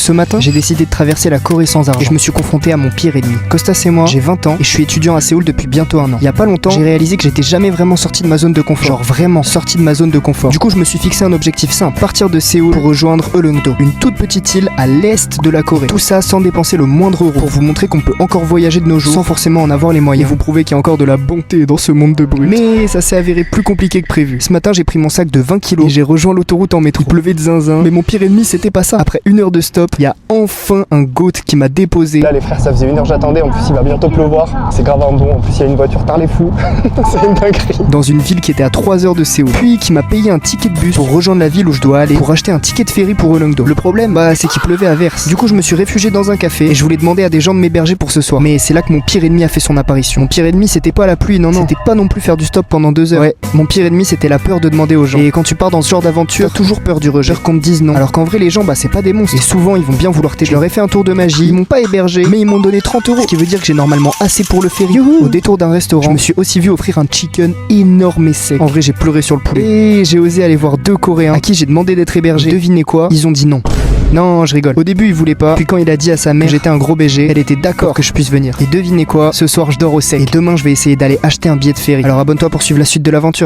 Ce matin, j'ai décidé de traverser la Corée sans argent et je me suis confronté à mon pire ennemi. Costas et moi, j'ai 20 ans et je suis étudiant à Séoul depuis bientôt un an. Il y a pas longtemps, j'ai réalisé que j'étais jamais vraiment sorti de ma zone de confort. Genre vraiment sorti de ma zone de confort. Du coup, je me suis fixé un objectif simple, partir de Séoul pour rejoindre Ullongdo, une toute petite île à l'est de la Corée. Tout ça sans dépenser le moindre euro, pour vous montrer qu'on peut encore voyager de nos jours sans forcément en avoir les moyens. Et vous prouver qu'il y a encore de la bonté dans ce monde de brut. Mais ça s'est avéré plus compliqué que prévu. Ce matin, j'ai pris mon sac de 20 kilos et j'ai rejoint l'autoroute en métro. Il pleuvait de zinzin, mais mon pire ennemi c'était pas ça. Après 1 heure de stop, il y a enfin un goat qui m'a déposé. Là les frères, ça faisait 1 heure j'attendais, en plus il va bientôt pleuvoir. C'est grave un bon, en plus il y a une voiture tard les fous. C'est une dinguerie. Dans une ville qui était à 3 heures de Séoul. Puis qui m'a payé un ticket de bus pour rejoindre la ville où je dois aller pour acheter un ticket de ferry pour Ullongdo. Le problème, c'est qu'il pleuvait à verse. Du coup, je me suis réfugié dans un café et je voulais demander à des gens de m'héberger pour ce soir. Mais c'est là que mon pire ennemi a fait son apparition. Mon pire ennemi, c'était pas la pluie, non. C'était pas non plus faire du stop pendant 2 heures. Ouais, mon pire ennemi, c'était la peur de demander aux gens. Et quand tu pars dans ce genre d'aventure, t'as toujours peur du rejet, qu'on te dise non. Alors qu'en vrai, les gens, c'est pas des monstres. Et souvent, ils vont bien vouloir t'aider. Je leur ai fait un tour de magie, ils m'ont pas hébergé, mais ils m'ont donné 30 euros. Ce qui veut dire que j'ai normalement assez pour le ferry. Au détour d'un restaurant, je me suis aussi vu offrir un chicken énorme et sec. En vrai, j'ai pleuré sur le poulet. Et j'ai osé aller voir 2 Coréens à qui j'ai demandé d'être hébergé. Devinez quoi? Ils ont dit non. Non, je rigole. Au début, il voulait pas. Puis quand il a dit à sa mère que j'étais un gros BG, elle était d'accord que je puisse venir. Et devinez quoi? Ce soir, je dors au sec. Et demain, je vais essayer d'aller acheter un billet de ferry. Alors abonne-toi pour suivre la suite de l'aventure.